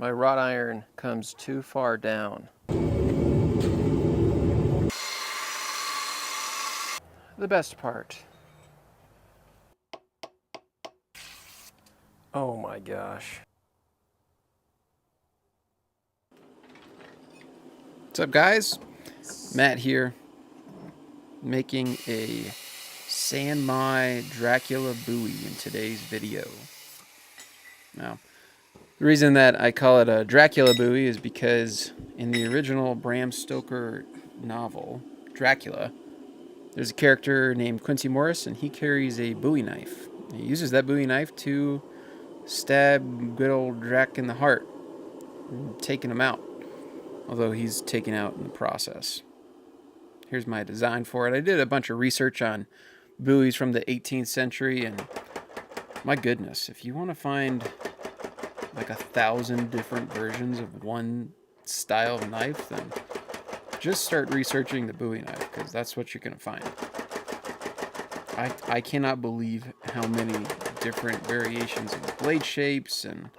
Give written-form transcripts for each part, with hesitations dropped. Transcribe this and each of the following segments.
My wrought iron comes too far down. The best part. Oh my gosh. What's up, guys? Matt here, making a Sanmai Dracula buoy in today's video. Now, the reason that I call it a Dracula buoy is because in the original Bram Stoker novel, Dracula, there's a character named Quincy Morris, and he carries a bowie knife. He uses that bowie knife to stab good old Drac in the heart, taking him out, although he's taken out in the process. Here's my design for it. I did a bunch of research on buoys from the 18th century, and my goodness, if you want to find like 1,000 different versions of one style of knife, then just start researching the bowie knife, because that's what you're going to find. I cannot believe how many different variations of blade shapes and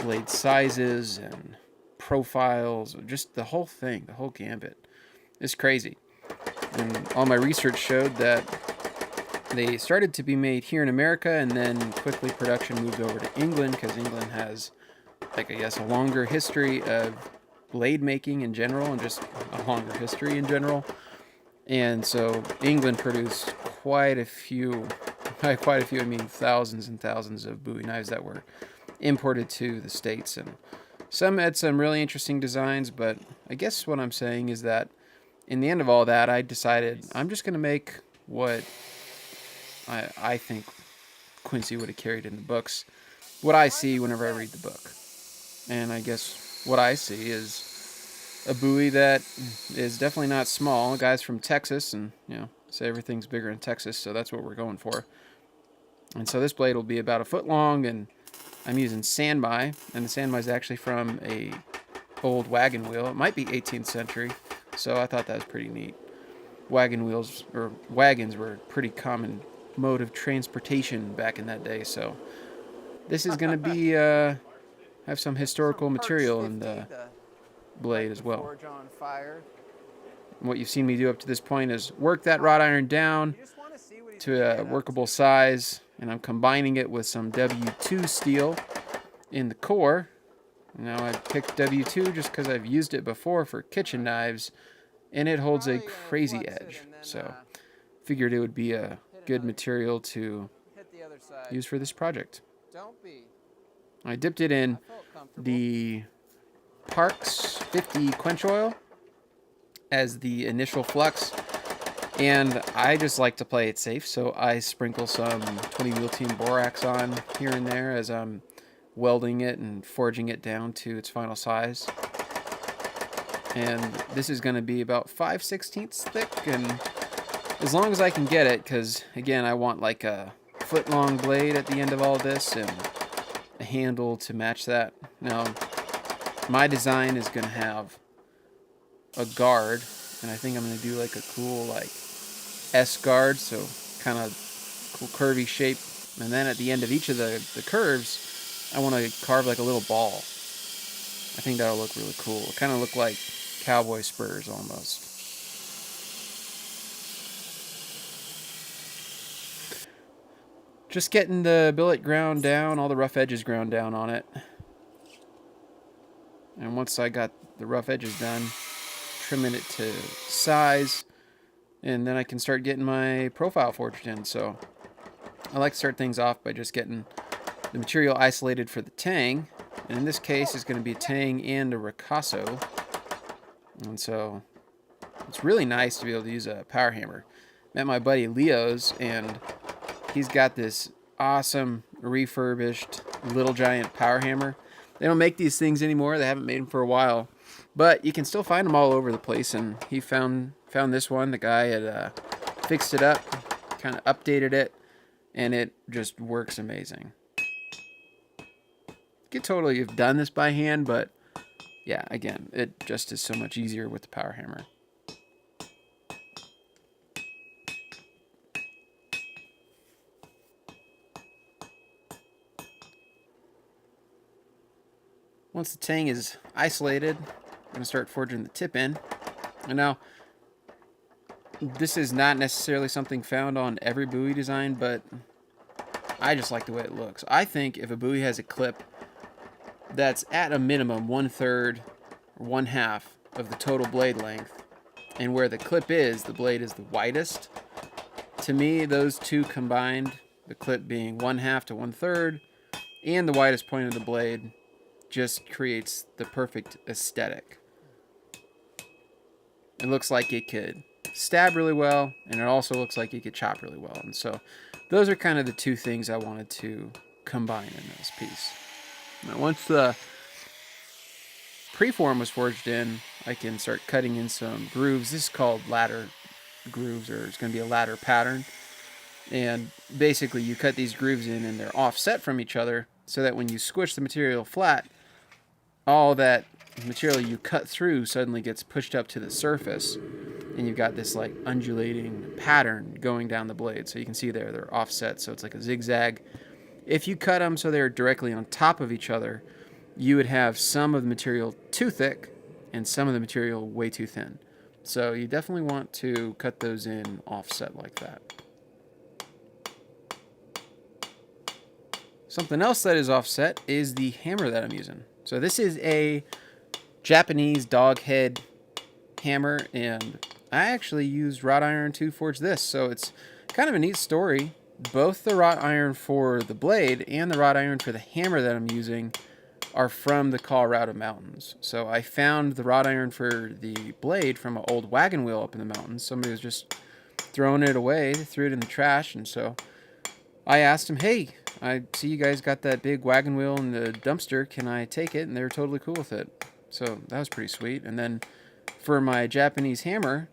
blade sizes and profiles, just the whole thing, the whole gambit. It's crazy. And all my research showed that they started to be made here in America, and then quickly production moved over to England, because England has, like, I guess, a longer history of blade making in general, and just a longer history in general. And so England produced quite a few, by quite a few I mean thousands and thousands of bowie knives that were imported to the States. And some had some really interesting designs, but I guess what I'm saying is that in the end of all that, I decided I'm just going to make what I think Quincy would have carried in the books, what I see whenever I read the book. And I guess what I see is a buoy that is definitely not small. The guy's from Texas, and, you know, say everything's bigger in Texas, so that's what we're going for. And so this blade will be about 1 foot long, and I'm using Sanmai, and the Sanmai is actually from a old wagon wheel. It might be 18th century, so I thought that was pretty neat. Wagon wheels, or wagons, were a pretty common mode of transportation back in that day, so this is going to be have some historical material in the blade as well. And what you've seen me do up to this point is work that wrought iron down to a workable size, and I'm combining it with some W2 steel in the core. Now, I picked W2 just because I've used it before for kitchen knives, and it holds a crazy edge, so figured it would be a good material to use for this project. I dipped it in the Parks 50 quench oil as the initial flux, and I just like to play it safe, so I sprinkle some 20 wheel team borax on here and there as I'm welding it and forging it down to its final size. And this is going to be about 5/16 thick, and as long as I can get it, because again, I want like a foot long blade at the end of all this and a handle to match that. Now, my design is going to have a guard, and I think I'm going to do like a cool like S guard, so kind of cool curvy shape. And then at the end of each of the curves, I want to carve like a little ball. I think that'll look really cool. It kind of look like cowboy spurs almost. Just getting the billet ground down, all the rough edges ground down on it. And once I got the rough edges done, trimming it to size, and then I can start getting my profile forged in. So I like to start things off by just getting the material isolated for the tang. And in this case, it's going to be a tang and a ricasso. And so it's really nice to be able to use a power hammer. Met my buddy Leo's, and he's got this awesome refurbished Little Giant power hammer. They don't make these things anymore. They haven't made them for a while, but you can still find them all over the place. And he found this one. The guy had fixed it up, kind of updated it, and it just works amazing. You could totally have done this by hand, but yeah, again, it just is so much easier with the power hammer. Once the tang is isolated, I'm going to start forging the tip in. And now, this is not necessarily something found on every buoy design, but I just like the way it looks. I think if a buoy has a clip that's at a minimum 1/3 or 1/2 of the total blade length, and where the clip is, the blade is the widest, to me, those two combined, the clip being 1/2 to 1/3, and the widest point of the blade, just creates the perfect aesthetic. It looks like it could stab really well, and it also looks like it could chop really well. And so those are kind of the two things I wanted to combine in this piece. Now, once the preform was forged in, I can start cutting in some grooves. This is called ladder grooves, or it's going to be a ladder pattern. And basically you cut these grooves in and they're offset from each other so that when you squish the material flat, all that material you cut through suddenly gets pushed up to the surface, and you've got this like undulating pattern going down the blade. So you can see there they're offset, so it's like a zigzag. If you cut them so they're directly on top of each other, you would have some of the material too thick and some of the material way too thin. So you definitely want to cut those in offset like that. Something else that is offset is the hammer that I'm using. So this is a Japanese dog head hammer, and I actually used wrought iron to forge this. So it's kind of a neat story. Both the wrought iron for the blade and the wrought iron for the hammer that I'm using are from the Colorado mountains. So I found the wrought iron for the blade from an old wagon wheel up in the mountains. Somebody was just throwing it away. They threw it in the trash, and so I asked him, hey, I see you guys got that big wagon wheel in the dumpster. Can I take it? And they were totally cool with it. So that was pretty sweet. And then for my Japanese hammer,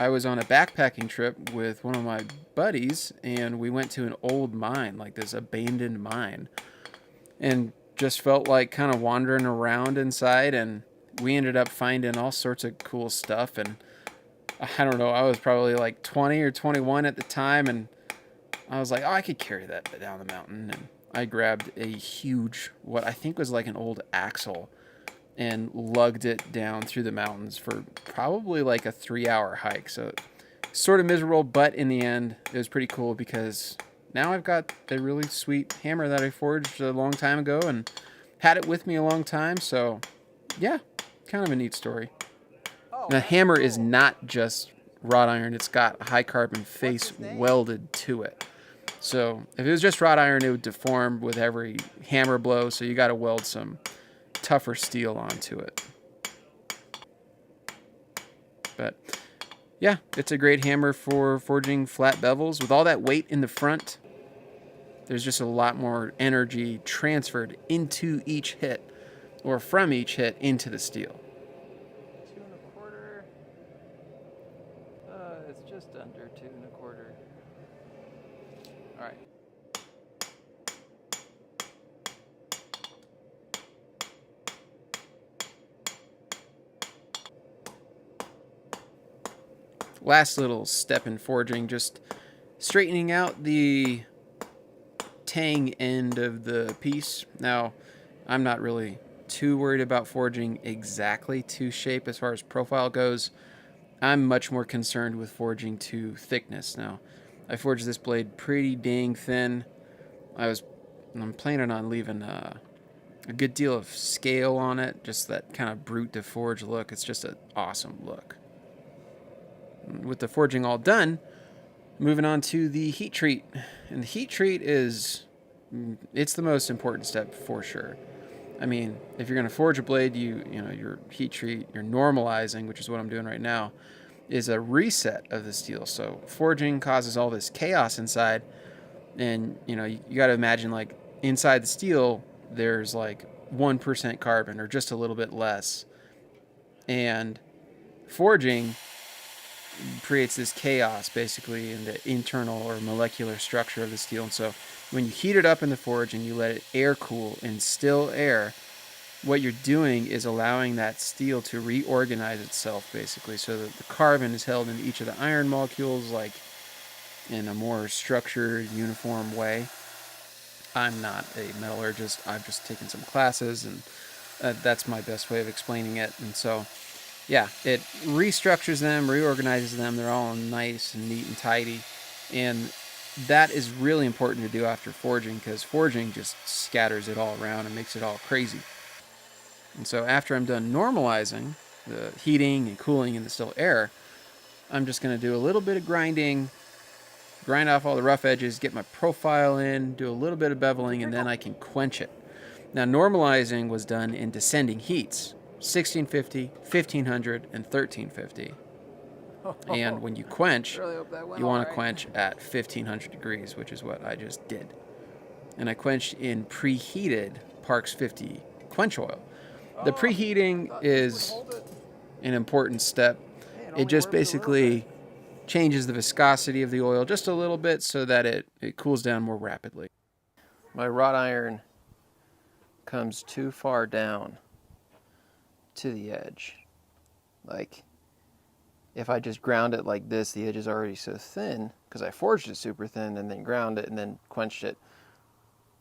I was on a backpacking trip with one of my buddies, and we went to an old mine, like this abandoned mine, and just felt like kind of wandering around inside, and we ended up finding all sorts of cool stuff. And I don't know, I was probably like 20 or 21 at the time, and I was like, oh, I could carry that down the mountain. And I grabbed a huge, what I think was like an old axle, and lugged it down through the mountains for probably like a 3-hour hike. So sort of miserable, but in the end, it was pretty cool because now I've got a really sweet hammer that I forged a long time ago and had it with me a long time. So yeah, kind of a neat story. The hammer is not just wrought iron. It's got a high carbon face welded to it. So if it was just wrought iron, it would deform with every hammer blow. So you got to weld some tougher steel onto it. But yeah, it's a great hammer for forging flat bevels. With all that weight in the front, there's just a lot more energy transferred into each hit, or from each hit into the steel. 2 1/4. It's just under 2 1/4. All right. Last little step in forging, just straightening out the tang end of the piece. Now, I'm not really too worried about forging exactly to shape as far as profile goes. I'm much more concerned with forging to thickness. Now, I forged this blade pretty dang thin. I'm planning on leaving a good deal of scale on it, just that kind of brute to forge look. It's just an awesome look. With the forging all done, moving on to the heat treat. And the heat treat it's the most important step for sure. I mean, if you're going to forge a blade, your heat treat, your normalizing, which is what I'm doing right now, is a reset of the steel. So forging causes all this chaos inside, and you got to imagine like inside the steel there's like 1% carbon or just a little bit less, and forging creates this chaos basically in the internal or molecular structure of the steel. And so when you heat it up in the forge and you let it air cool in still air, what you're doing is allowing that steel to reorganize itself basically, so that the carbon is held in each of the iron molecules like in a more structured, uniform way. I'm not a metallurgist. I've just taken some classes and That's my best way of explaining it. And so, yeah, it restructures them, reorganizes them. They're all nice and neat and tidy. And that is really important to do after forging, because forging just scatters it all around and makes it all crazy. And so after I'm done normalizing the heating and cooling in the still air, I'm just going to do a little bit of grinding, grind off all the rough edges, get my profile in, do a little bit of beveling, and then I can quench it. Now, normalizing was done in descending heats, 1650, 1500, and 1350. And when you quench, you want to quench at 1500 degrees, which is what I just did. And I quenched in preheated Parks 50 quench oil. The preheating is an important step. It just basically changes the viscosity of the oil just a little bit so that it cools down more rapidly. My wrought iron comes too far down to the edge. Like, if I just ground it like this, the edge is already so thin, because I forged it super thin and then ground it and then quenched it.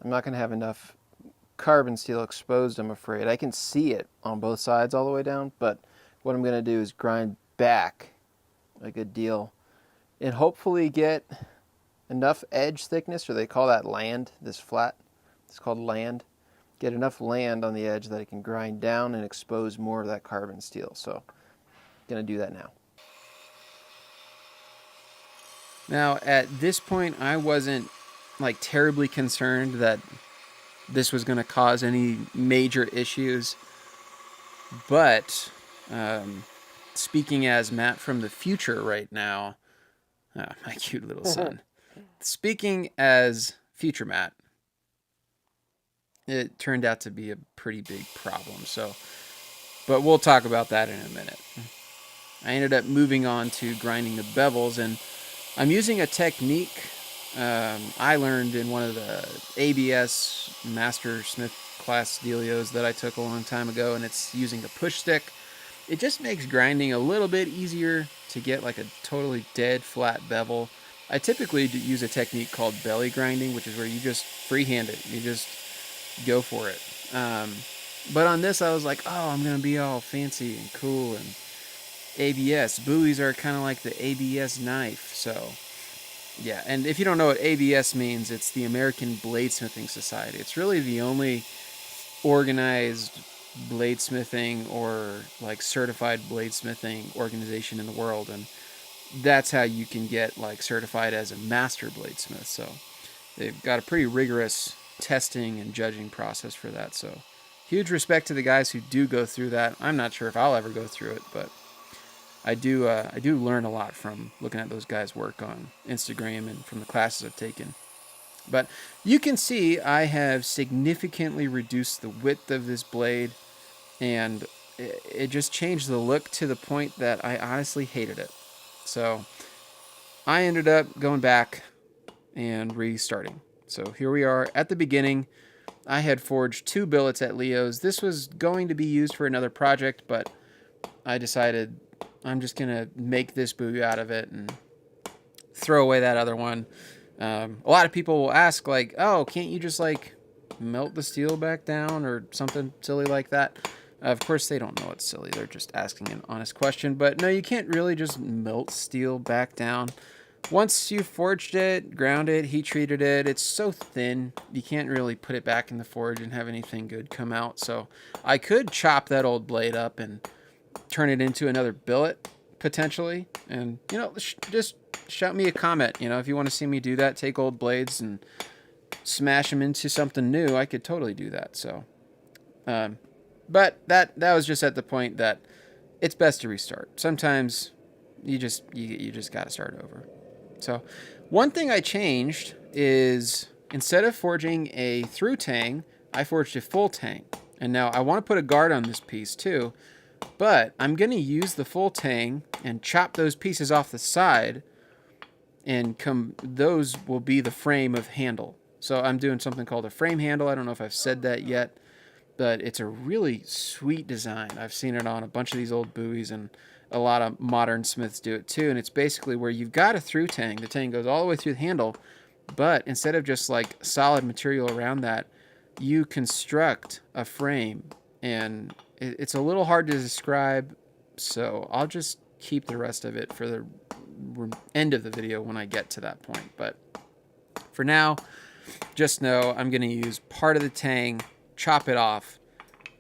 I'm not going to have enough carbon steel exposed, I'm afraid. I can see it on both sides all the way down, but what I'm going to do is grind back a good deal and hopefully get enough edge thickness, or they call that land, this flat, it's called land. Get enough land on the edge that I can grind down and expose more of that carbon steel. So I'm going to do that now. Now, at this point, I wasn't like terribly concerned that this was going to cause any major issues. But speaking as Matt from the future right now, my cute little son. Speaking as future Matt, it turned out to be a pretty big problem. So, but we'll talk about that in a minute. I ended up moving on to grinding the bevels, and I'm using a technique I learned in one of the ABS Master Smith class dealios that I took a long time ago, and it's using a push stick. It just makes grinding a little bit easier to get like a totally dead flat bevel. I typically use a technique called belly grinding, which is where you just freehand it. You just go for it. But on this, I was like, oh, I'm going to be all fancy and cool, and ABS. Buoys are kind of like the ABS knife. So, yeah. And if you don't know what ABS means, it's the American Bladesmithing Society. It's really the only organized bladesmithing or like certified bladesmithing organization in the world. And that's how you can get like certified as a master bladesmith. So they've got a pretty rigorous testing and judging process for that. So huge respect to the guys who do go through that. I'm not sure if I'll ever go through it, but I do learn a lot from looking at those guys' work on Instagram and from the classes I've taken. But you can see I have significantly reduced the width of this blade, and it just changed the look to the point that I honestly hated it. So I ended up going back and restarting. So here we are at the beginning. I had forged 2 billets at Leo's. This was going to be used for another project, but I decided I'm just going to make this buoy out of it and throw away that other one. A lot of people will ask, like, oh, can't you just, like, melt the steel back down or something silly like that? Of course, they don't know it's silly. They're just asking an honest question. But no, you can't really just melt steel back down. Once you've forged it, ground it, heat treated it, it's so thin, you can't really put it back in the forge and have anything good come out. So I could chop that old blade up and turn it into another billet, potentially. And, you know, just shout me a comment. You know, if you want to see me do that, take old blades and smash them into something new, I could totally do that. So, but that was just at the point that it's best to restart. Sometimes you just got to start over. So one thing I changed is instead of forging a through tang, I forged a full tang. And now I want to put a guard on this piece too, but I'm going to use the full tang and chop those pieces off the side, and those will be the frame of handle. So I'm doing something called a frame handle. I don't know if I've said that yet, but it's a really sweet design. I've seen it on a bunch of these old buoys, and a lot of modern smiths do it too. And it's basically where you've got a through tang. The tang goes all the way through the handle, but instead of just like solid material around that, you construct a frame and it's a little hard to describe, so I'll just keep the rest of it for the end of the video when I get to that point. But for now, just know I'm going to use part of the tang, chop it off,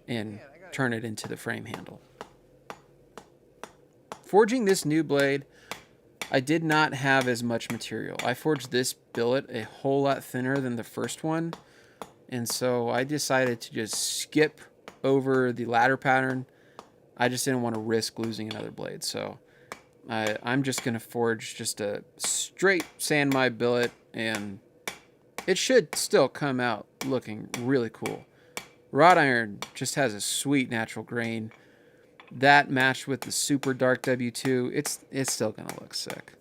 and turn it into the frame handle. Forging this new blade, I did not have as much material. I forged this billet a whole lot thinner than the first one, and so I decided to just skip over the ladder pattern. I just didn't want to risk losing another blade, so I'm just going to forge just a straight sand my billet, and it should still come out looking really cool. Wrought iron just has a sweet natural grain. That matched with the super dark W2, it's still going to look sick.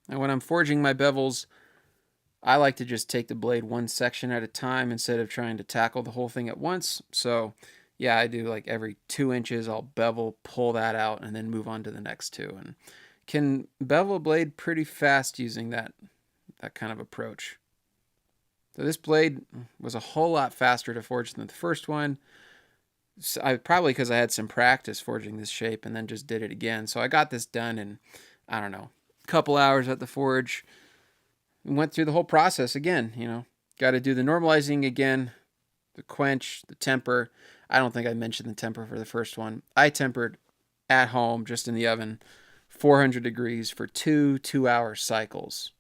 And when I'm forging my bevels, I like to just take the blade one section at a time instead of trying to tackle the whole thing at once. So yeah, I do like every 2 inches, I'll bevel, pull that out, and then move on to the next 2. And can bevel a blade pretty fast using that kind of approach. So this blade was a whole lot faster to forge than the first one. So probably because I had some practice forging this shape and then just did it again. So I got this done in, I don't know, a couple hours at the forge. Went through the whole process again, you know. Got to do the normalizing again, the quench, the temper. I don't think I mentioned the temper for the first one. I tempered at home, just in the oven, 400 degrees for 2 2-hour cycles.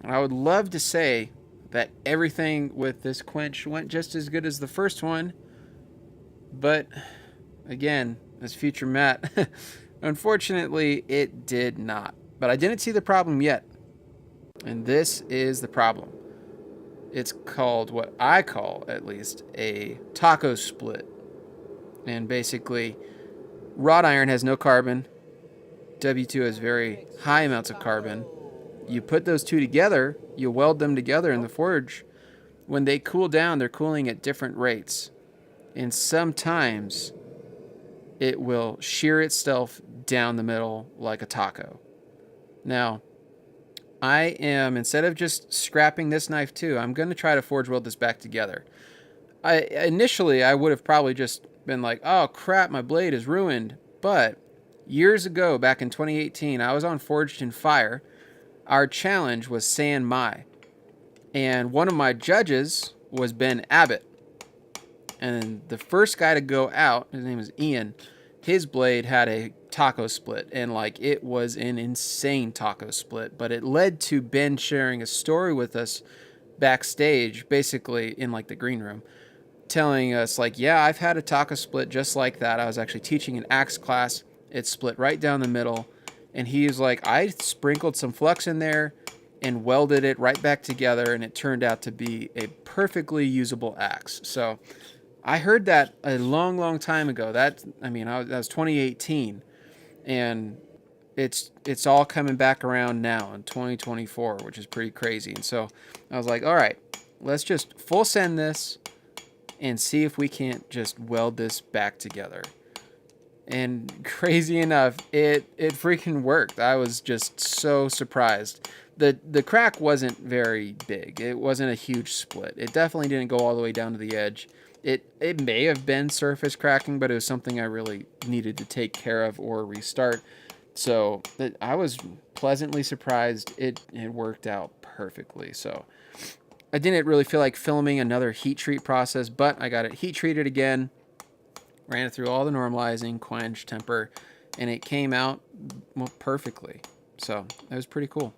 And I would love to say that everything with this quench went just as good as the first one, but again, as future Matt, unfortunately, it did not. But I didn't see the problem yet, and this is the problem. It's called, what I call at least, a taco split. And basically, wrought iron has no carbon. W2 has very high amounts of carbon. You put those two together, you weld them together in the forge. When they cool down, they're cooling at different rates. And sometimes it will shear itself down the middle like a taco. Now, I am, instead of just scrapping this knife too, I'm going to try to forge weld this back together. Initially, I would have probably just been like, oh crap, my blade is ruined. But years ago, back in 2018, I was on Forged in Fire. Our challenge was San Mai. And one of my judges was Ben Abbott. And the first guy to go out, his name is Ian, his blade had a taco split. And like, it was an insane taco split. But it led to Ben sharing a story with us backstage, basically in like the green room, telling us like, yeah, I've had a taco split just like that. I was actually teaching an axe class. It split right down the middle. And he's like, I sprinkled some flux in there and welded it right back together, and it turned out to be a perfectly usable axe. So I heard that a long, long time ago. That was 2018, and it's all coming back around now in 2024, which is pretty crazy. And so I was like, all right, let's just full send this and see if we can't just weld this back together. And crazy enough, it freaking worked. I was just so surprised. The crack wasn't very big. It wasn't a huge split. It definitely didn't go all the way down to the edge. It may have been surface cracking, but it was something I really needed to take care of or restart. So I was pleasantly surprised. It worked out perfectly. So I didn't really feel like filming another heat treat process, but I got it heat treated again. Ran it through all the normalizing, quench, temper, and it came out perfectly. So that was pretty cool.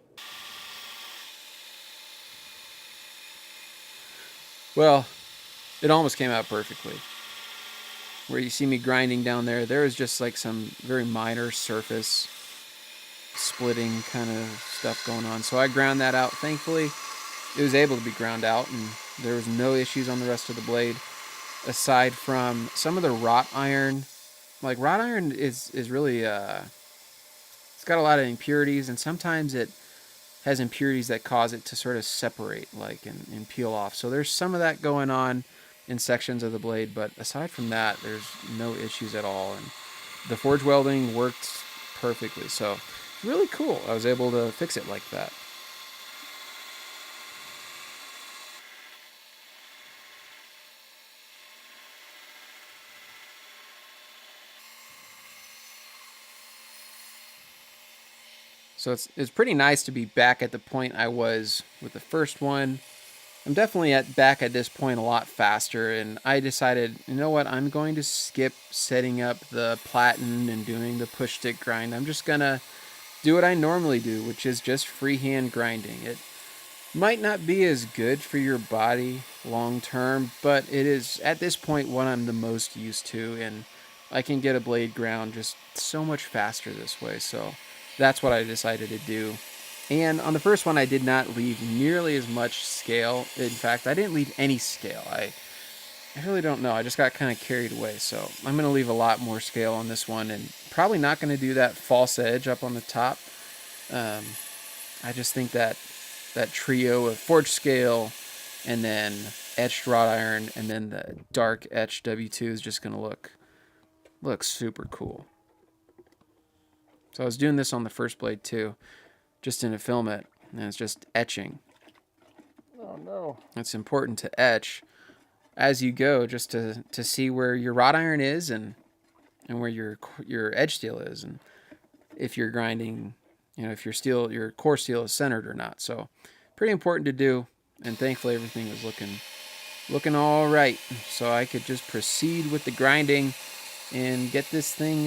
Well, it almost came out perfectly. Where you see me grinding down there, there is just like some very minor surface splitting kind of stuff going on. So I ground that out. Thankfully, it was able to be ground out, and there was no issues on the rest of the blade. Aside from some of the wrought iron. Like, wrought iron is really, it's got a lot of impurities, and sometimes it has impurities that cause it to sort of separate, like, and peel off. So there's some of that going on in sections of the blade, but aside from that, there's no issues at all. And the forge welding worked perfectly. So really cool. I was able to fix it like that. So it's pretty nice to be back at the point I was with the first one. I'm definitely back at this point a lot faster, and I decided, you know what, I'm going to skip setting up the platen and doing the push stick grind. I'm just gonna do what I normally do, which is just freehand grinding. It might not be as good for your body long term, but it is at this point what I'm the most used to, and I can get a blade ground just so much faster this way. So that's what I decided to do. And on the first one, I did not leave nearly as much scale. In fact, I didn't leave any scale. I really don't know. I just got kind of carried away. So I'm going to leave a lot more scale on this one, and probably not going to do that false edge up on the top. I just think that that trio of forged scale and then etched wrought iron and then the dark etched W2 is just going to look super cool. So I was doing this on the first blade too, just in a filament, and it's just etching. Oh no. It's important to etch as you go, just to see where your wrought iron is and where your edge steel is, and if you're grinding, if your core steel is centered or not. So pretty important to do, and thankfully everything was looking all right. So I could just proceed with the grinding and get this thing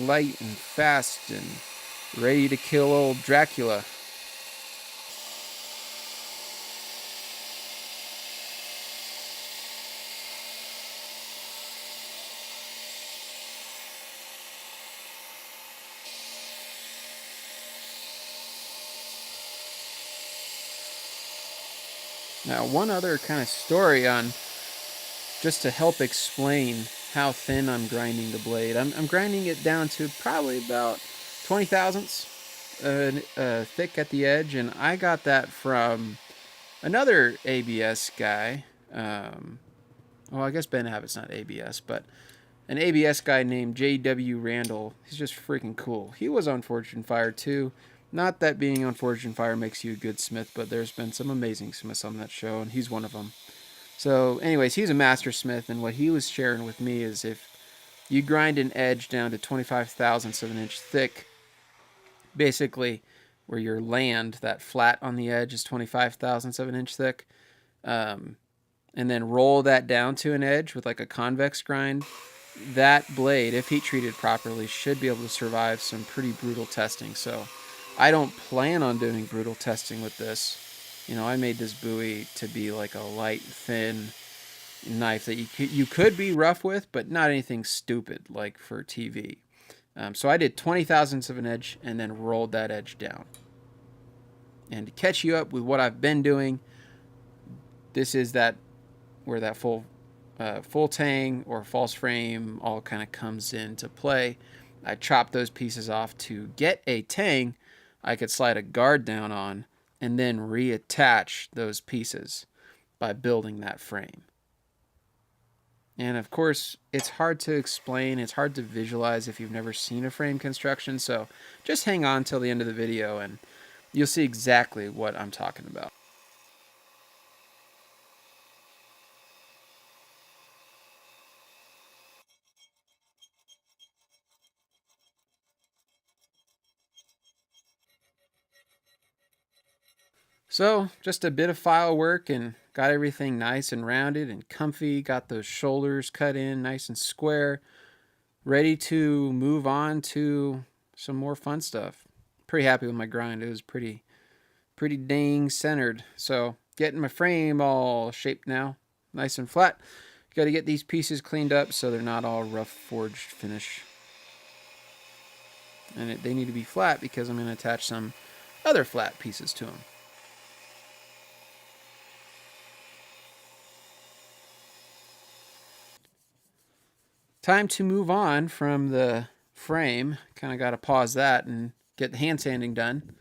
light and fast and ready to kill old Dracula. Now, one other kind of story on, just to help explain how thin I'm grinding the blade. I'm grinding it down to probably about 20 thousandths thick at the edge, and I got that from another ABS guy. Well, I guess Ben Abbott's not ABS, but an ABS guy named J.W. Randall. He's just freaking cool. He was on Forged in Fire too. Not that being on Forged in Fire makes you a good smith, but there's been some amazing smiths on that show, and he's one of them. So, anyways, he's a master smith, and what he was sharing with me is if you grind an edge down to 25 thousandths of an inch thick, basically where your land, that flat on the edge, is 25 thousandths of an inch thick, and then roll that down to an edge with like a convex grind, that blade, if heat treated properly, should be able to survive some pretty brutal testing. So I don't plan on doing brutal testing with this. I made this buoy to be like a light, thin knife that you could be rough with, but not anything stupid like for TV. So I did 20 thousandths of an edge and then rolled that edge down. And to catch you up with what I've been doing, this is where that full tang or false frame all kind of comes into play. I chopped those pieces off to get a tang I could slide a guard down on and then reattach those pieces by building that frame. And of course, it's hard to explain, it's hard to visualize if you've never seen a frame construction, so just hang on till the end of the video and you'll see exactly what I'm talking about. So, just a bit of file work and got everything nice and rounded and comfy, got those shoulders cut in nice and square, ready to move on to some more fun stuff. Pretty happy with my grind. It was pretty dang centered. So, getting my frame all shaped now, nice and flat. Got to get these pieces cleaned up so they're not all rough forged finish. And they need to be flat because I'm going to attach some other flat pieces to them. Time to move on from the frame. Kind of got to pause that and get the hand sanding done.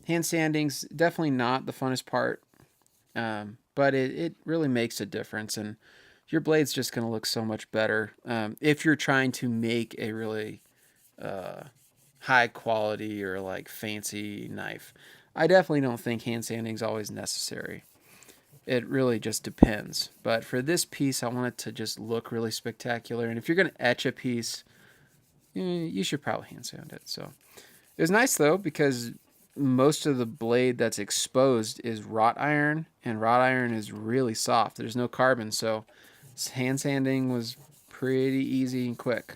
hand sanding's definitely not the funnest part, but it really makes a difference, and your blade's just going to look so much better if you're trying to make a really high quality or like fancy knife. I definitely don't think hand sanding is always necessary. It really just depends. But for this piece, I want it to just look really spectacular. And if you're going to etch a piece, you should probably hand sand it. So it was nice though, because most of the blade that's exposed is wrought iron, and wrought iron is really soft. There's no carbon, so hand sanding was pretty easy and quick.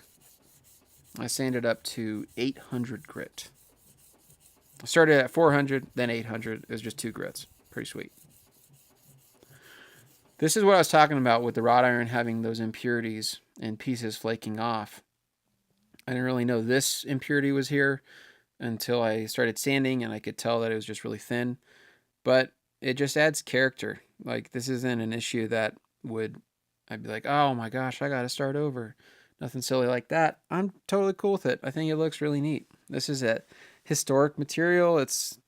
I sanded up to 800 grit. I started at 400, then 800. It was just 2 grits. Pretty sweet. This is what I was talking about with the wrought iron having those impurities and pieces flaking off. I didn't really know this impurity was here until I started sanding, and I could tell that it was just really thin. But it just adds character. Like, this isn't an issue that I'd be like, oh my gosh, I got to start over. Nothing silly like that. I'm totally cool with it. I think it looks really neat. This is a historic material. It's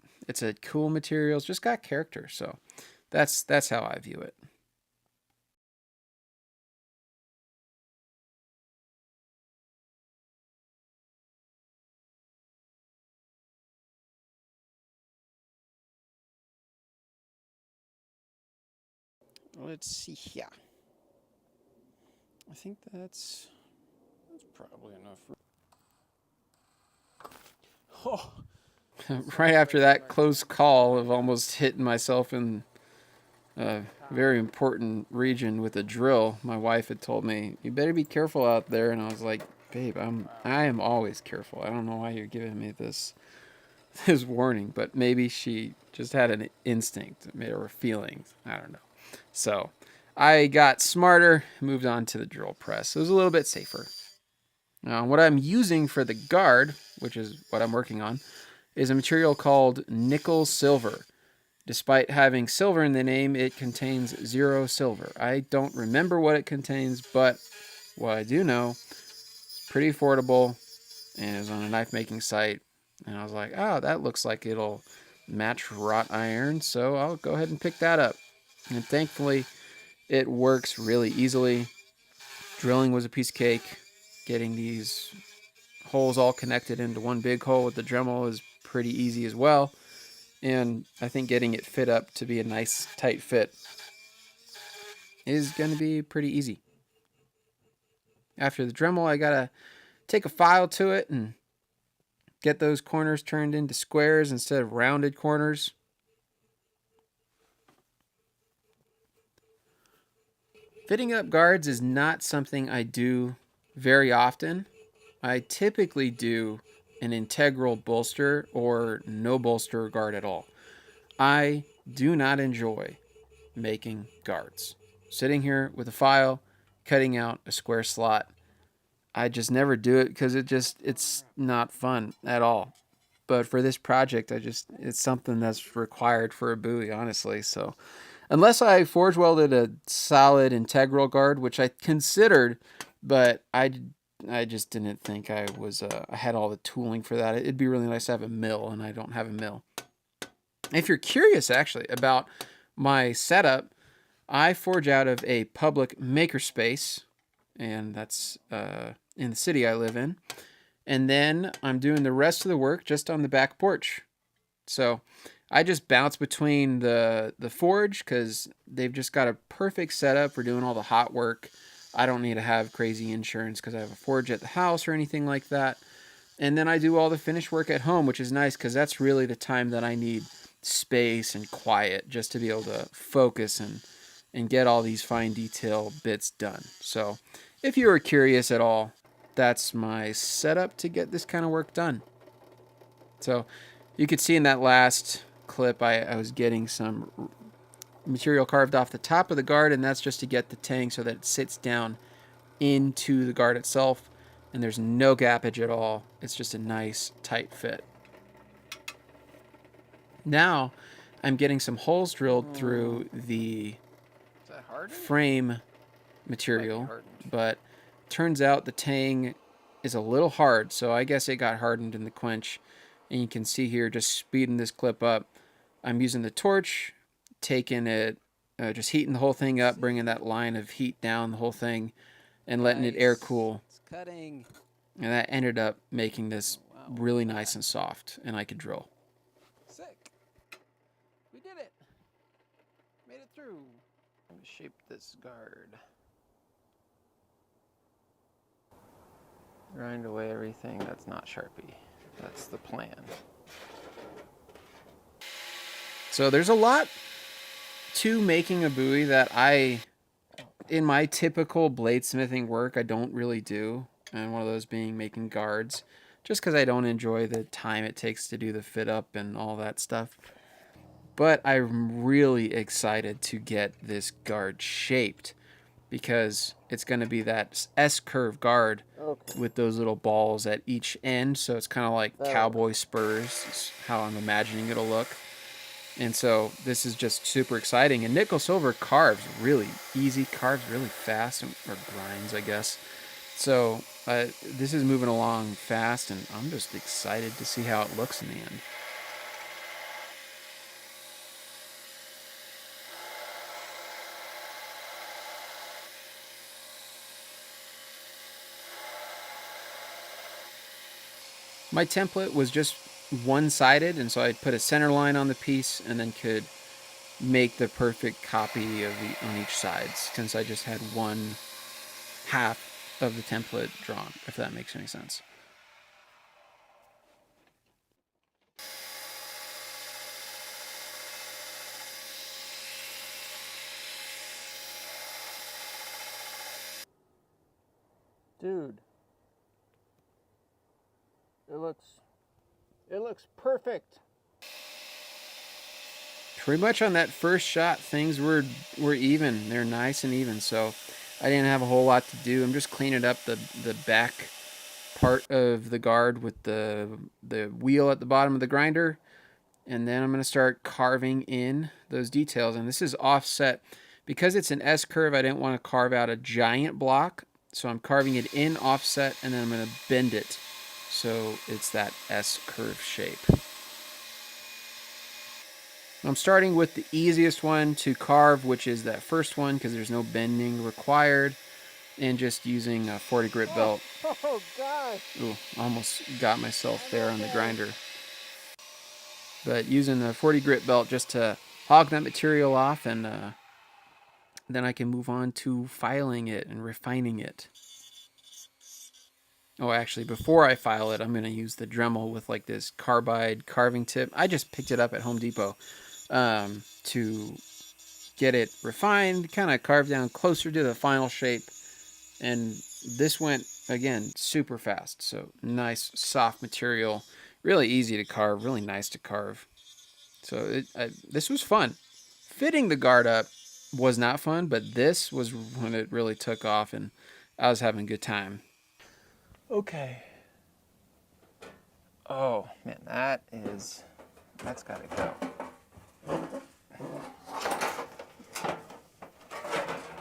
a cool material. It's just got character. So that's how I view it. Let's see here. I think that's probably enough. Oh. Right after that close call of almost hitting myself in a very important region with a drill, my wife had told me, "You better be careful out there." And I was like, "Babe, I am always careful. I don't know why you're giving me this warning, but maybe she just had an instinct, or feelings. I don't know." So I got smarter, moved on to the drill press. It was a little bit safer. Now, what I'm using for the guard, which is what I'm working on, is a material called nickel silver. Despite having silver in the name, it contains 0 silver. I don't remember what it contains, but what I do know, pretty affordable, and it was on a knife making site. And I was like, oh, that looks like it'll match wrought iron, so I'll go ahead and pick that up. And thankfully, it works really easily. Drilling was a piece of cake. Getting these holes all connected into one big hole with the Dremel is pretty easy as well. And I think getting it fit up to be a nice tight fit is going to be pretty easy. After the Dremel, I got to take a file to it and get those corners turned into squares instead of rounded corners. Fitting up guards is not something I do very often. I typically do an integral bolster or no bolster guard at all. I do not enjoy making guards. Sitting here with a file, cutting out a square slot. I just never do it because it's not fun at all. But for this project, it's something that's required for a buoy, honestly. So unless I forge welded a solid integral guard, which I considered, but I just didn't think I had all the tooling for that. It'd be really nice to have a mill, and I don't have a mill. If you're curious, actually, about my setup, I forge out of a public makerspace, and that's in the city I live in. And then I'm doing the rest of the work just on the back porch. So I just bounce between the forge because they've just got a perfect setup for doing all the hot work. I don't need to have crazy insurance because I have a forge at the house or anything like that. And then I do all the finished work at home, which is nice because that's really the time that I need space and quiet just to be able to focus and get all these fine detail bits done. So if you were curious at all, that's my setup to get this kind of work done. So you could see in that last clip, I was getting some material carved off the top of the guard, and that's just to get the tang so that it sits down into the guard itself, and there's no gappage at all. It's just a nice tight fit. Now I'm getting some holes drilled through the frame material, but turns out the tang is a little hard, so I guess it got hardened in the quench, And you can see here, just speeding this clip up, I'm using the torch, taking it, just heating the whole thing up, bringing that line of heat down the whole thing, and letting it air cool. It's cutting. And that ended up making this Wow, really nice and soft, and I could drill. Sick. We did it. Made it through. Let me shape this guard. Grind away everything that's not Sharpie. That's the plan. So there's a lot to making a buoy that in my typical bladesmithing work, I don't really do. And one of those being making guards, just because I don't enjoy the time it takes to do the fit up and all that stuff. But I'm really excited to get this guard shaped, because it's going to be that S-curve guard with those little balls at each end. So it's kind of like cowboy spurs is how I'm imagining it'll look. And so this is just super exciting. And nickel silver carves really easy, carves really fast, or grinds, I guess. So this is moving along fast, and I'm just excited to see how it looks in the end. My template was just one-sided, and so I put a center line on the piece and then could make the perfect copy of on each side, since I just had one half of the template drawn, if that makes any sense. Dude. It looks perfect. Pretty much on that first shot, things were even. They're nice and even, so I didn't have a whole lot to do. I'm just cleaning up the back part of the guard with the wheel at the bottom of the grinder, and then I'm going to start carving in those details. And this is offset. Because it's an S-curve, I didn't want to carve out a giant block, so I'm carving it in offset, and then I'm going to bend it so it's that S-curve shape. I'm starting with the easiest one to carve, which is that first one, because there's no bending required, and just using a 40 grit belt. Oh, gosh. Ooh, almost got myself there on the grinder. But using the 40 grit belt just to hog that material off, and then I can move on to filing it and refining it. Oh, actually, before I file it, I'm going to use the Dremel with like this carbide carving tip. I just picked it up at Home Depot to get it refined, kind of carved down closer to the final shape. And this went, again, super fast. So nice, soft material. Really easy to carve, really nice to carve. So this was fun. Fitting the guard up was not fun, but this was when it really took off, and I was having a good time. Okay. Oh, man, that's gotta go.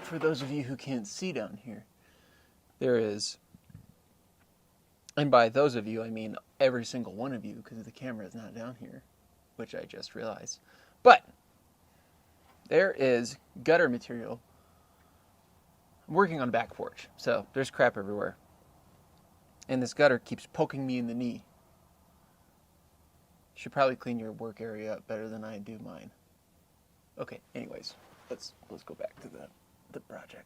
For those of you who can't see down here, there is, and by those of you, I mean every single one of you, because the camera is not down here, which I just realized. But there is gutter material. I'm working on a back porch, so there's crap everywhere. And this gutter keeps poking me in the knee. You should probably clean your work area up better than I do mine. Okay, anyways, let's go back to the project.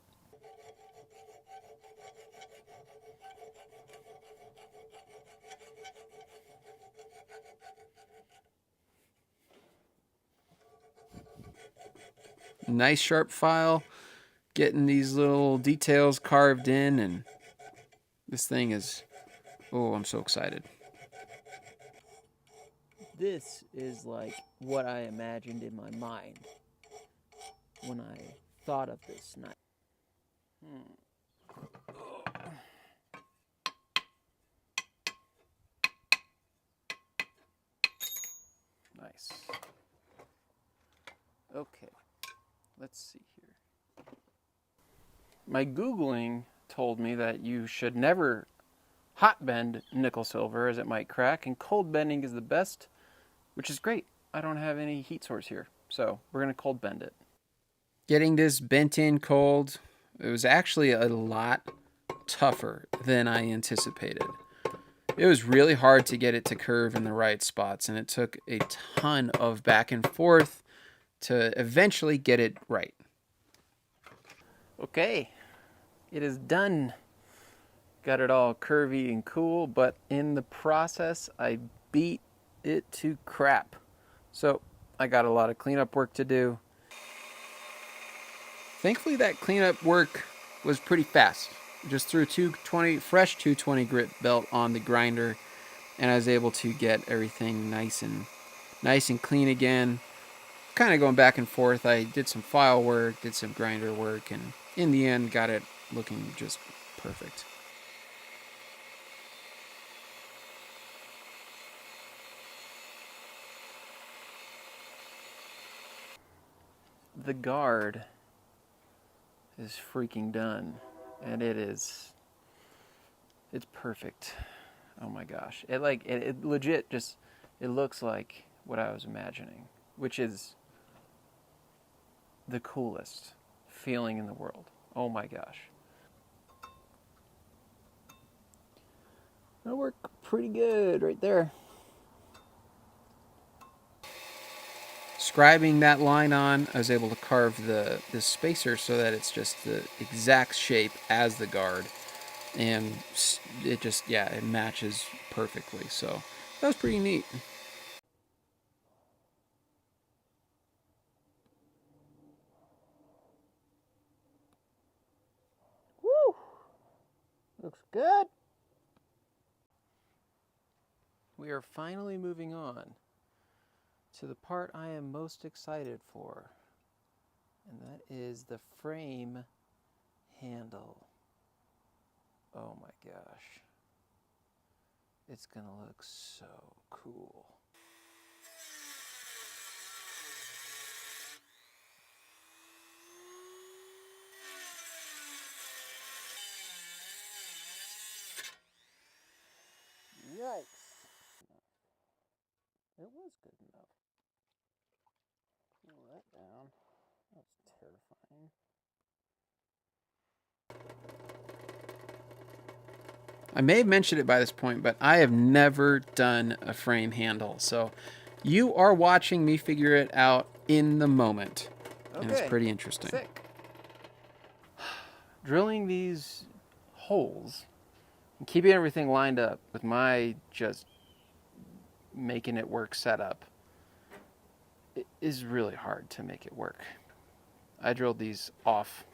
Nice sharp file, getting these little details carved in, and this thing is, oh, I'm so excited. This is like what I imagined in my mind when I thought of this night. Nice. Okay, let's see here. My Googling told me that you should never hot bend nickel silver as it might crack, and cold bending is the best, which is great. I don't have any heat source here, so we're going to cold bend it. Getting this bent in cold, it was actually a lot tougher than I anticipated. It was really hard to get it to curve in the right spots, and it took a ton of back and forth to eventually get it right. Okay, it is done. Got it all curvy and cool, but in the process, I beat it to crap. So I got a lot of cleanup work to do. Thankfully, that cleanup work was pretty fast. Just threw fresh 220 grit belt on the grinder, and I was able to get everything nice and clean again. Kind of going back and forth. I did some file work, did some grinder work, and in the end got it looking just perfect. The guard is freaking done, and it's perfect. Oh my gosh. It legit just, it looks like what I was imagining, which is the coolest feeling in the world. Oh my gosh. That worked pretty good right there. Scribing that line on, I was able to carve the spacer so that it's just the exact shape as the guard. And it just, yeah, it matches perfectly. So that was pretty neat. Woo! Looks good. We are finally moving on to the part I am most excited for, and that is the frame handle. Oh my gosh. It's gonna look so cool. Yikes. It was good enough. Pull that down. That's terrifying. I may have mentioned it by this point, but I have never done a frame handle. So you are watching me figure it out in the moment. Okay. And it's pretty interesting. Sick. Drilling these holes and keeping everything lined up with my just making it work setup, it is really hard to make it work. I drilled these off.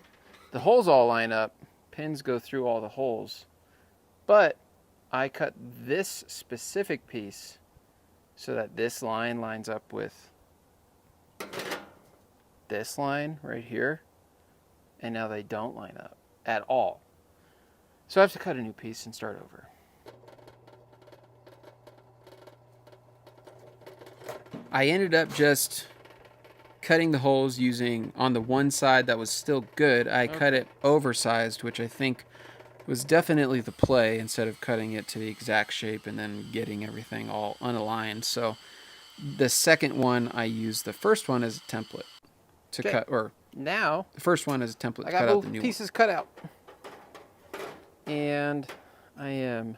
The holes all line up, pins go through all the holes, but I cut this specific piece so that this line lines up with this line right here, and now they don't line up at all. So I have to cut a new piece and start over. I ended up just cutting the holes using, on the one side that was still good, I cut it oversized, which I think was definitely the play, instead of cutting it to the exact shape and then getting everything all unaligned. So the second one, I used the first one as a template to cut, or now the first one as a template to I got cut out the both new pieces cut out, and I am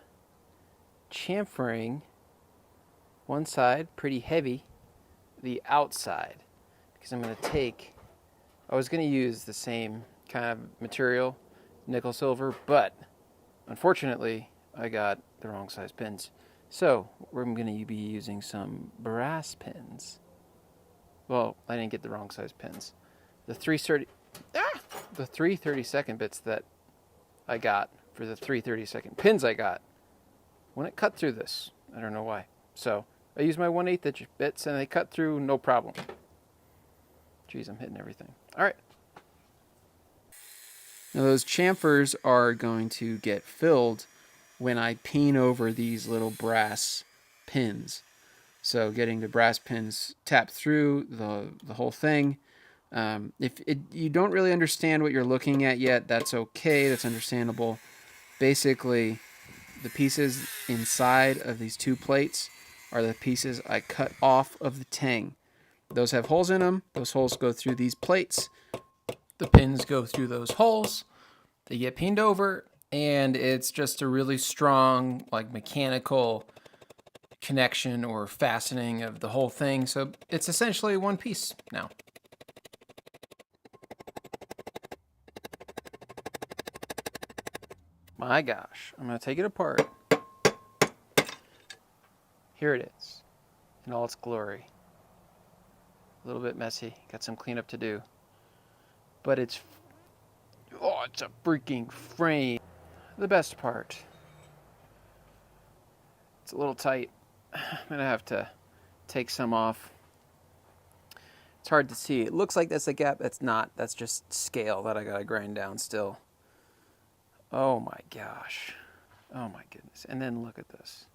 chamfering one side pretty heavy, the outside, because I'm going to take, I was going to use the same kind of material, nickel silver, but unfortunately I got the wrong size pins. So I'm going to be using some brass pins. Well, I didn't get the wrong size pins. The 3/32 bits that I got for the 3/32 pins I got, when it cut through this, I don't know why. So I used my 1/8 inch bits and they cut through no problem. Jeez, I'm hitting everything. All right. Now those chamfers are going to get filled when I peen over these little brass pins. So getting the brass pins tapped through the whole thing. If you don't really understand what you're looking at yet, that's okay. That's understandable. Basically, the pieces inside of these two plates are the pieces I cut off of the tang. Those have holes in them. Those holes go through these plates. The pins go through those holes. They get pinned over, and it's just a really strong, like, mechanical connection or fastening of the whole thing. So it's essentially one piece now. My gosh, I'm going to take it apart. Here it is in all its glory. A little bit messy, got some cleanup to do. But it's a freaking frame. The best part. It's a little tight. I'm going to have to take some off. It's hard to see. It looks like that's a gap. That's not. That's just scale that I got to grind down still. Oh my gosh. Oh my goodness. And then look at this.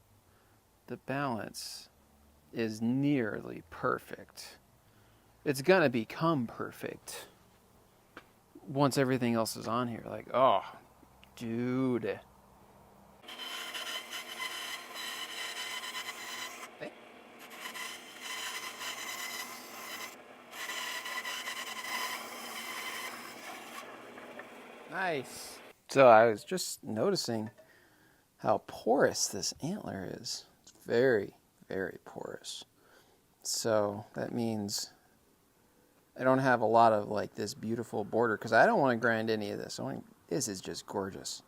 The balance is nearly perfect. It's going to become perfect once everything else is on here. Like, oh, dude. Nice. So I was just noticing how porous this antler is. It's very, very porous. So that means I don't have a lot of like this beautiful border because I don't want to grind any of this. This is just gorgeous.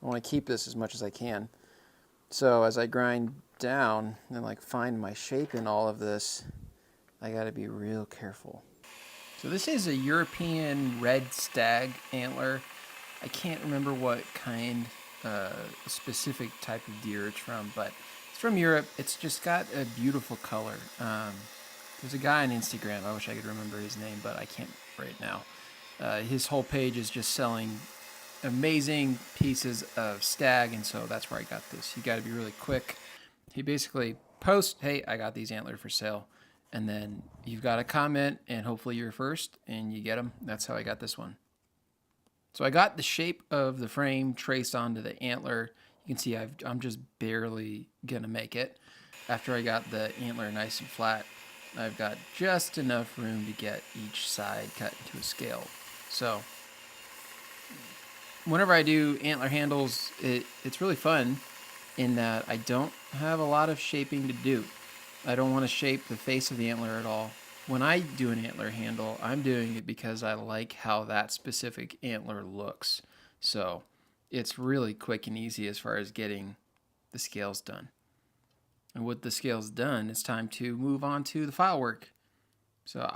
I want to keep this as much as I can. So as I grind down and like find my shape in all of this, I got to be real careful. So this is a European red stag antler. I can't remember what kind, specific type of deer it's from, but it's from Europe. It's just got a beautiful color. There's a guy on Instagram. I wish I could remember his name, but I can't right now. His whole page is just selling amazing pieces of stag, and so that's where I got this. You got to be really quick. He basically posts, hey, I got these antlers for sale. And then you've got to comment, and hopefully you're first, and you get them. That's how I got this one. So I got the shape of the frame traced onto the antler. You can see I'm just barely going to make it. After I got the antler nice and flat, I've got just enough room to get each side cut into a scale. So whenever I do antler handles, it's really fun in that I don't have a lot of shaping to do. I don't want to shape the face of the antler at all. When I do an antler handle, I'm doing it because I like how that specific antler looks. So it's really quick and easy as far as getting the scales done. And with the scales done, it's time to move on to the file work. So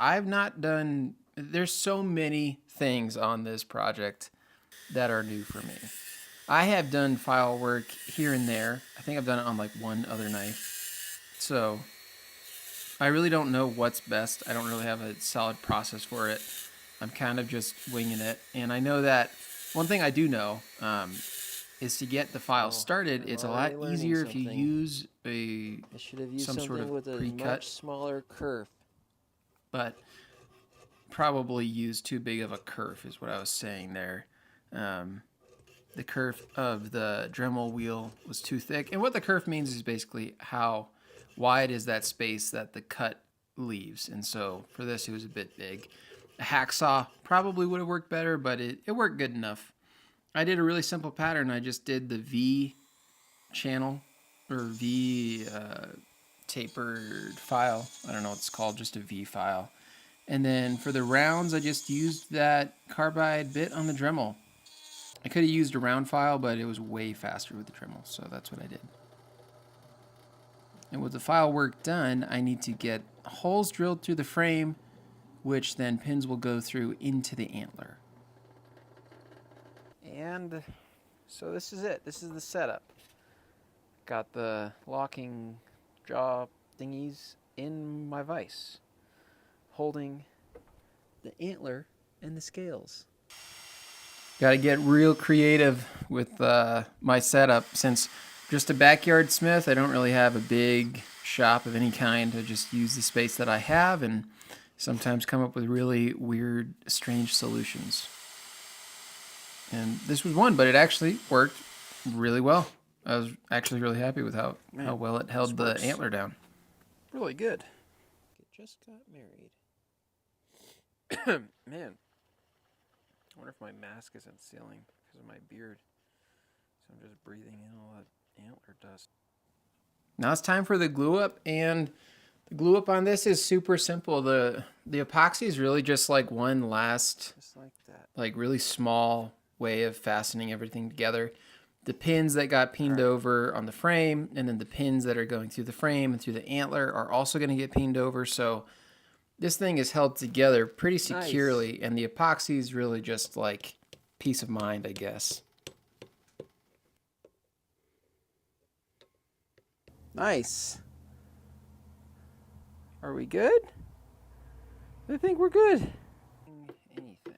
there's so many things on this project that are new for me. I have done file work here and there. I think I've done it on like one other knife. So I really don't know what's best. I don't really have a solid process for it. I'm kind of just winging it. And I know that one thing I do know is to get the file started, it's a lot easier if you use some sort of with a pre-cut. much smaller kerf. But probably use too big of a kerf is what I was saying there. The kerf of the Dremel wheel was too thick. And what the kerf means is basically how wide is that space that the cut leaves. And so for this, it was a bit big. A hacksaw probably would have worked better, but it worked good enough. I did a really simple pattern. I just did the V channel or V tapered file. I don't know what it's called, just a V file. And then for the rounds, I just used that carbide bit on the Dremel. I could have used a round file, but it was way faster with the Dremel, so that's what I did. And with the file work done, I need to get holes drilled through the frame, which then pins will go through into the antler. And so this is it. This is the setup. Got the locking jaw thingies in my vise, holding the antler and the scales. Got to get real creative with my setup. Since just a backyard smith, I don't really have a big shop of any kind. I just use the space that I have and sometimes come up with really weird, strange solutions. And this was one, but it actually worked really well. I was actually really happy with how well it held the works antler down. really good. It just got married. Man, I wonder if my mask isn't sealing because of my beard. So I'm just breathing in all that antler dust. Now it's time for the glue up, and the glue up on this is super simple. The epoxy is really just like one last, just like that, like really small way of fastening everything together. The pins that got pinned over on the frame, and then the pins that are going through the frame and through the antler are also going to get pinned over. So this thing is held together pretty securely, and the epoxy is really just like peace of mind, I guess. Nice. Are we good? I think we're good. Anything.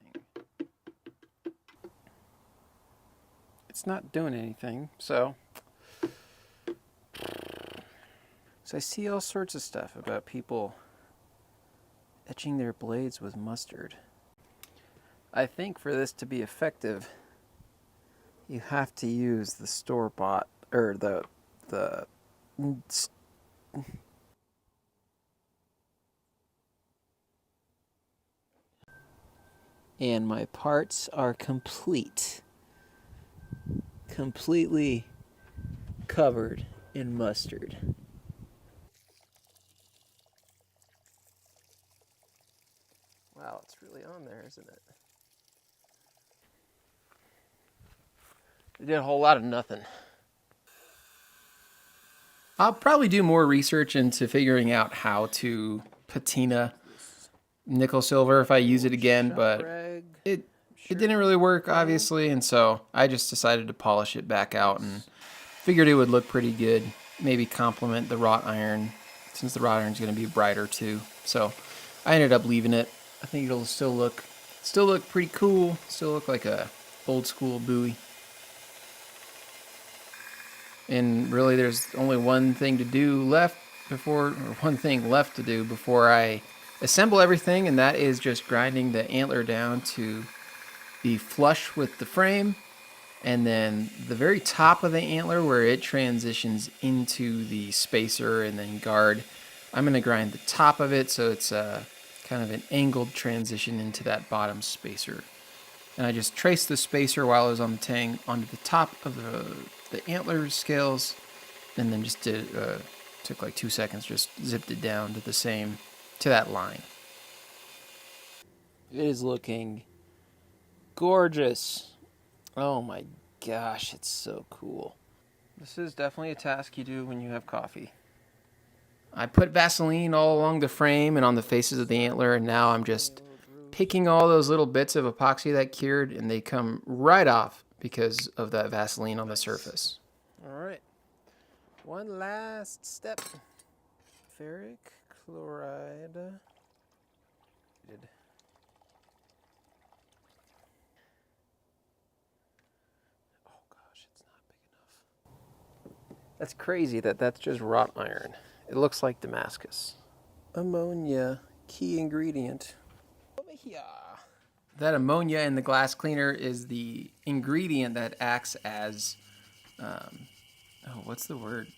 It's not doing anything, so I see all sorts of stuff about people etching their blades with mustard. I think for this to be effective, you have to use the store-bought, or the and my parts are completely covered in mustard. Wow, it's really on there, isn't it? It did a whole lot of nothing. I'll probably do more research into figuring out how to patina nickel silver if I use it again, but it didn't really work, obviously, and so I just decided to polish it back out and figured it would look pretty good. Maybe complement the wrought iron, since the wrought iron's going to be brighter too. So I ended up leaving it. I think it'll still look pretty cool. Still look like a old school buoy. And really, there's only one thing to do left before I assemble everything, and that is just grinding the antler down to be flush with the frame, and then the very top of the antler where it transitions into the spacer and then guard, I'm going to grind the top of it so it's kind of an angled transition into that bottom spacer. And I just traced the spacer while I was on the tang onto the top of the antler scales, and then just took like 2 seconds, just zipped it down to that line. It is looking gorgeous. Oh my gosh, it's so cool. This is definitely a task you do when you have coffee. I put Vaseline all along the frame and on the faces of the antler, and now I'm just picking all those little bits of epoxy that cured, and they come right off because of that Vaseline on the surface. All right. One last step. Ferric chloride. Oh gosh, it's not big enough. That's crazy that's just wrought iron. It looks like Damascus. Ammonia, key ingredient. Over here. That ammonia in the glass cleaner is the ingredient that acts as, what's the word?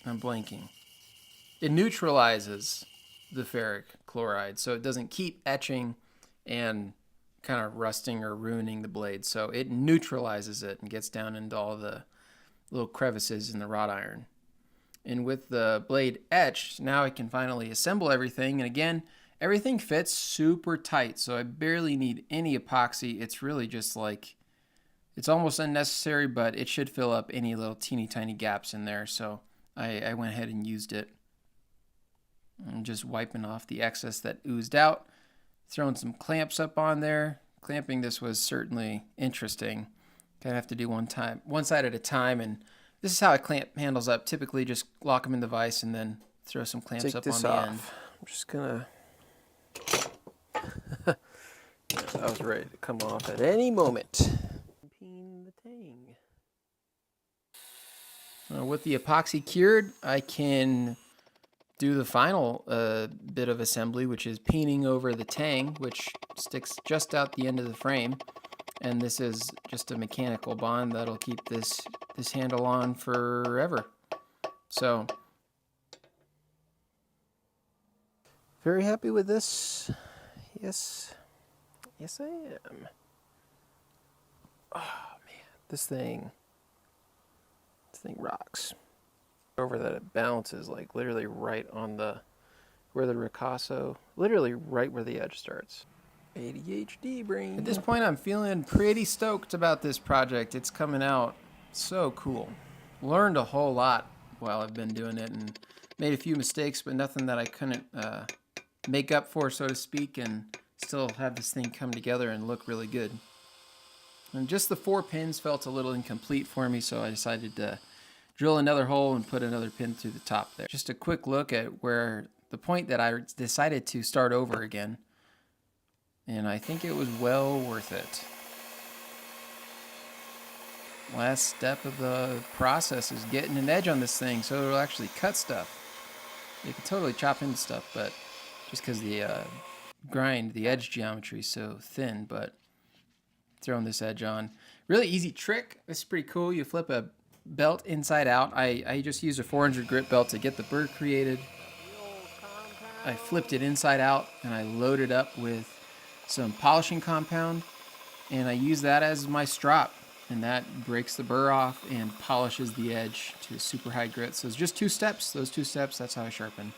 I'm blanking. It neutralizes the ferric chloride, so it doesn't keep etching and kind of rusting or ruining the blade. So it neutralizes it and gets down into all the little crevices in the wrought iron. And with the blade etched, now I can finally assemble everything. And again, everything fits super tight, so I barely need any epoxy. It's really just like, it's almost unnecessary, but it should fill up any little teeny tiny gaps in there. So I went ahead and used it. I'm just wiping off the excess that oozed out, throwing some clamps up on there. Clamping this was certainly interesting. Kind of have to do one side at a time, and this is how I clamp handles up. Typically just lock them in the vise and then throw some clamps up on the end. I'm just gonna that was ready to come off at any moment. Peen the tang. With the epoxy cured, I can do the final bit of assembly, which is peening over the tang, which sticks just out the end of the frame. And this is just a mechanical bond that'll keep this handle on forever. So, very happy with this. Yes, I am. Oh man, this thing rocks. Over that it balances like literally right on where the ricasso, literally right where the edge starts. ADHD brain. At this point, I'm feeling pretty stoked about this project. It's coming out so cool. Learned a whole lot while I've been doing it, and made a few mistakes, but nothing that I couldn't make up for, so to speak, and still have this thing come together and look really good. And just the 4 pins felt a little incomplete for me, so I decided to drill another hole and put another pin through the top there. Just a quick look at where the point that I decided to start over again. And I think it was well worth it. Last step of the process is getting an edge on this thing so it'll actually cut stuff. You can totally chop into stuff, but just because the the edge geometry is so thin, but throwing this edge on. Really easy trick. This is pretty cool. You flip a belt inside out. I just used a 400 grit belt to get the bird created. I flipped it inside out and I loaded up with some polishing compound, and I use that as my strop, and that breaks the burr off and polishes the edge to super high grit. So it's just 2 steps. Those 2 steps, that's how I sharpen.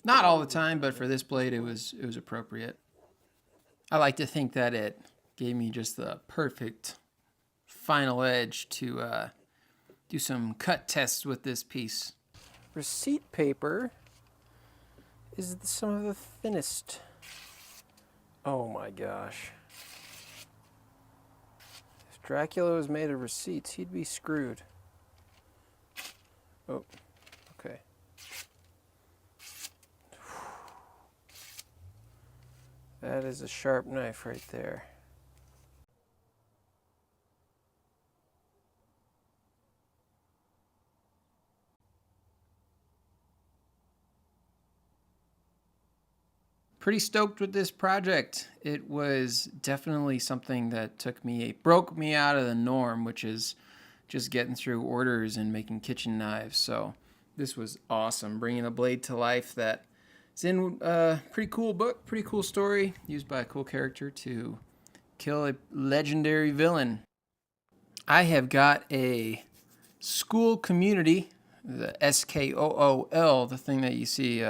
Not all the time, but for this blade it was appropriate. I like to think that it gave me just the perfect final edge to do some cut tests with this piece. Receipt paper is some of the thinnest. Oh my gosh. If Dracula was made of receipts, he'd be screwed. Oh, okay. That is a sharp knife right there. Pretty stoked with this project. It was definitely something that broke me out of the norm, which is just getting through orders and making kitchen knives. So this was awesome, bringing a blade to life that is in a pretty cool book, pretty cool story, used by a cool character to kill a legendary villain. I have got a school community, the SKOOL, the thing that you see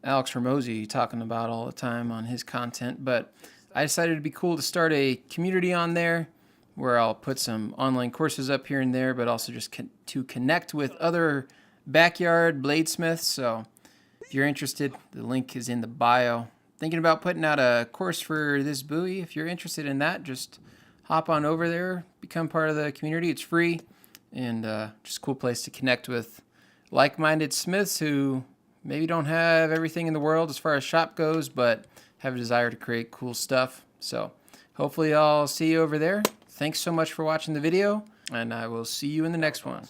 Alex Ramosi talking about all the time on his content, but I decided it'd be cool to start a community on there where I'll put some online courses up here and there, but also just to connect with other backyard bladesmiths. So if you're interested, the link is in the bio. Thinking about putting out a course for this buoy. If you're interested in that, just hop on over there, become part of the community. It's free, and just a cool place to connect with like-minded smiths who maybe don't have everything in the world as far as shop goes, but have a desire to create cool stuff. So hopefully I'll see you over there. Thanks so much for watching the video, and I will see you in the next one.